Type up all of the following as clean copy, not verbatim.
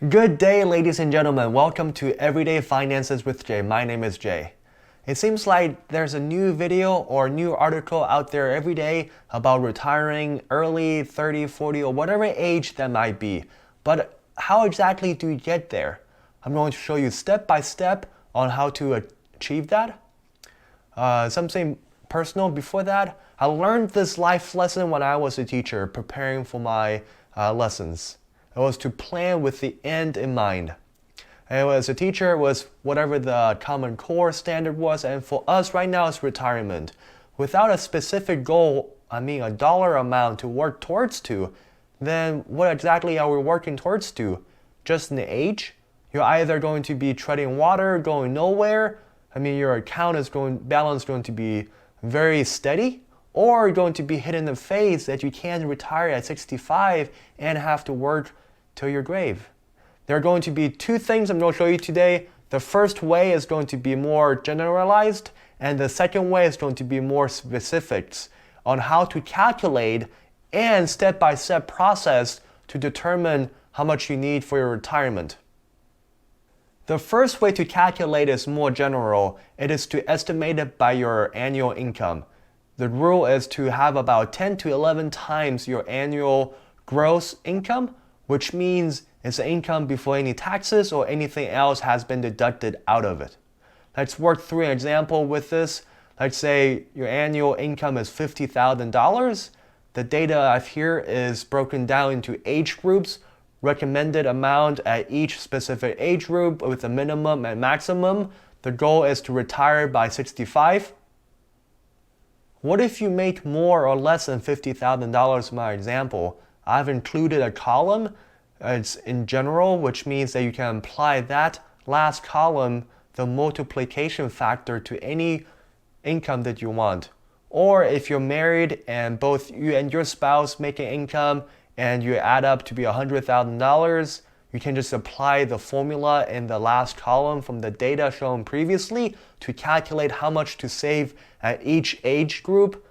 Good day, ladies and gentlemen. Welcome to Everyday Finances with Jay. My name is Jay. It seems like there's a new video or new article out there every day about retiring early, 30, 40, or whatever age that might be. But how exactly do you get there? I'm going to show you step by step on how to achieve that. Something personal before that. I learned this life lesson when I was a teacher preparing for my lessons. It was to plan with the end in mind. And as a teacher, it was whatever the Common Core standard was, and for us right now it's retirement. Without a specific goal, a dollar amount to work towards to, then what exactly are we working towards to? Just an age? You're either going to be treading water, going nowhere, your balance is going to be very steady, or you're going to be hit in the face that you can't retire at 65 and have to work till your grave. There are going to be two things I'm going to show you today. The first way is going to be more generalized, and the second way is going to be more specifics on how to calculate and step-by-step process to determine how much you need for your retirement. The first way to calculate is more general. It is to estimate it by your annual income. The rule is to have about 10 to 11 times your annual gross income, which means it's income before any taxes or anything else has been deducted out of it. Let's work through an example with this. Let's say your annual income is $50,000. The data I've here is broken down into age groups, recommended amount at each specific age group with a minimum and maximum. The goal is to retire by 65. What if you make more or less than $50,000 in my example? I've included a column. It's in general, which means that you can apply that last column, the multiplication factor, to any income that you want. Or if you're married and both you and your spouse make an income and you add up to be $100,000, you can just apply the formula in the last column from the data shown previously to calculate how much to save at each age group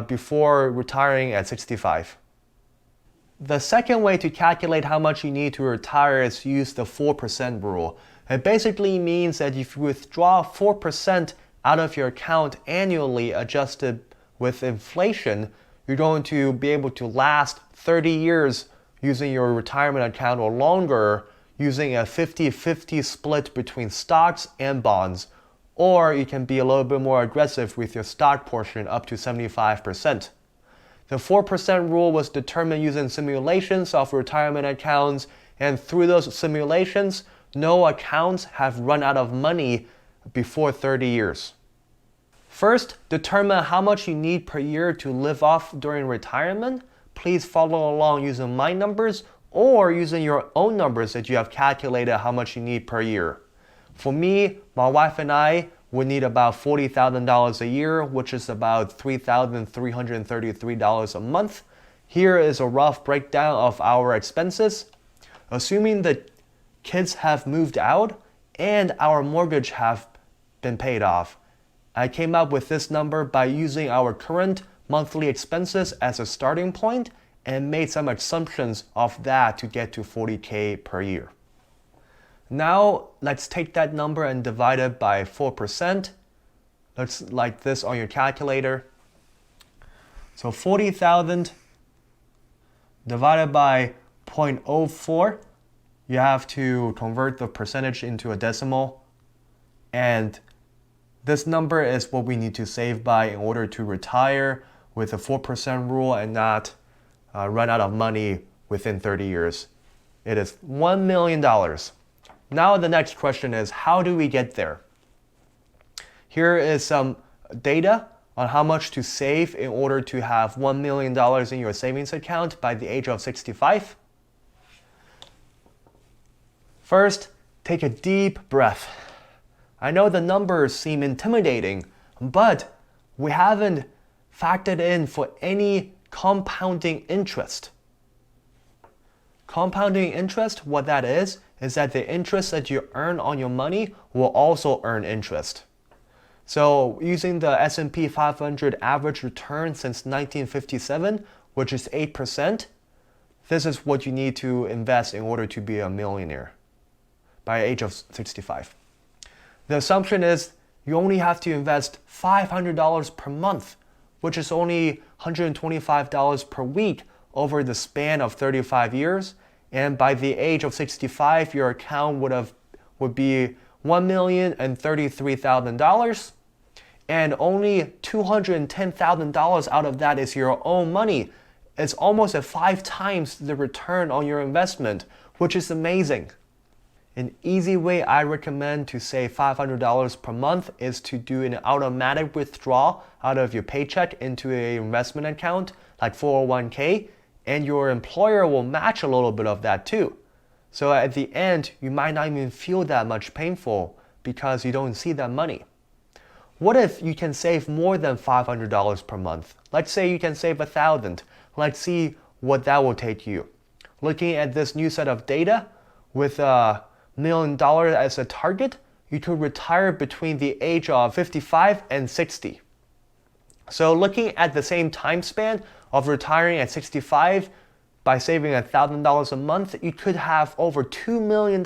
before retiring at 65. The second way to calculate how much you need to retire is to use the 4% rule. It basically means that if you withdraw 4% out of your account annually adjusted with inflation, you're going to be able to last 30 years using your retirement account or longer using a 50-50 split between stocks and bonds. Or you can be a little bit more aggressive with your stock portion up to 75%. The 4% rule was determined using simulations of retirement accounts, and through those simulations, no accounts have run out of money before 30 years. First, determine how much you need per year to live off during retirement. Please follow along using my numbers or using your own numbers that you have calculated how much you need per year. For me, my wife and I would need about $40,000 a year, which is about $3,333 a month. Here is a rough breakdown of our expenses. Assuming the kids have moved out and our mortgage have been paid off, I came up with this number by using our current monthly expenses as a starting point and made some assumptions of that to get to $40K per year. Now, let's take that number and divide it by 4%. Let's like this on your calculator. So 40,000 divided by 0.04, you have to convert the percentage into a decimal. And this number is what we need to save by in order to retire with a 4% rule and not run out of money within 30 years. It is $1 million. Now the next question is, how do we get there? Here is some data on how much to save in order to have $1 million in your savings account by the age of 65. First, take a deep breath. I know the numbers seem intimidating, but we haven't factored in for any compounding interest. Compounding interest, what that is that the interest that you earn on your money will also earn interest. So using the S&P 500 average return since 1957, which is 8%, this is what you need to invest in order to be a millionaire by the age of 65. The assumption is you only have to invest $500 per month, which is only $125 per week over the span of 35 years. And by the age of 65, your account would be $1,033,000. And only $210,000 out of that is your own money. It's almost at 5 times the return on your investment, which is amazing. An easy way I recommend to save $500 per month is to do an automatic withdrawal out of your paycheck into an investment account like 401k, and your employer will match a little bit of that too. So at the end, you might not even feel that much painful because you don't see that money. What if you can save more than $500 per month? Let's say you can save $1,000. Let's see what that will take you. Looking at this new set of data, with $1 million as a target, you could retire between the age of 55 and 60. So looking at the same time span of retiring at 65 by saving $1,000 a month, you could have over $2 million.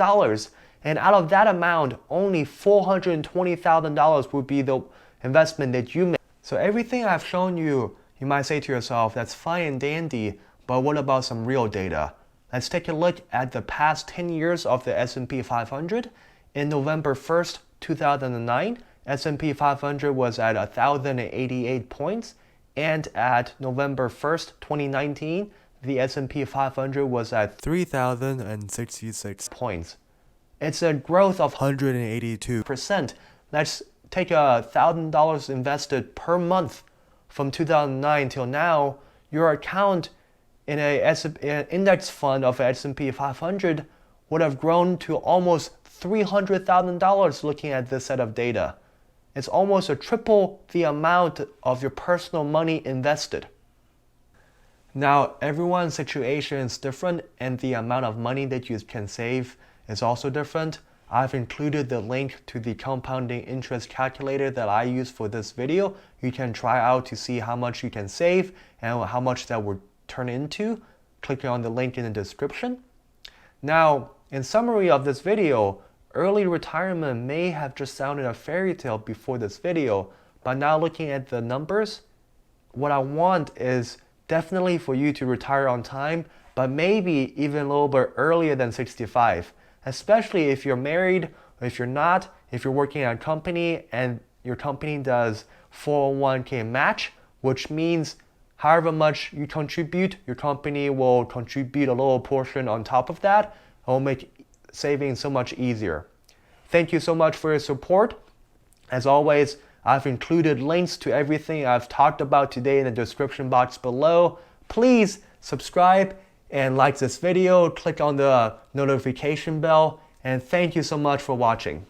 And out of that amount, only $420,000 would be the investment that you make. So everything I've shown you, you might say to yourself, that's fine and dandy, but what about some real data? Let's take a look at the past 10 years of the S&P 500. In November 1st, 2009, S&P 500 was at 1,088 points, and at November 1st, 2019, the S&P 500 was at 3,066 points. It's a growth of 182%. Let's take $1,000 invested per month from 2009 till now. Your account in an index fund of S&P 500 would have grown to almost $300,000 looking at this set of data. It's almost a triple the amount of your personal money invested. Now, everyone's situation is different, and the amount of money that you can save is also different. I've included the link to the compounding interest calculator that I use for this video. You can try out to see how much you can save and how much that would turn into. Click on the link in the description. Now, in summary of this video, early retirement may have just sounded a fairy tale before this video, but now looking at the numbers, what I want is definitely for you to retire on time, but maybe even a little bit earlier than 65. Especially if you're married, or if you're not, if you're working at a company and your company does 401k match, which means however much you contribute, your company will contribute a little portion on top of that. It will make saving so much easier. Thank you so much for your support. As always, I've included links to everything I've talked about today in the description box below. Please subscribe and like this video, click on the notification bell, and thank you so much for watching.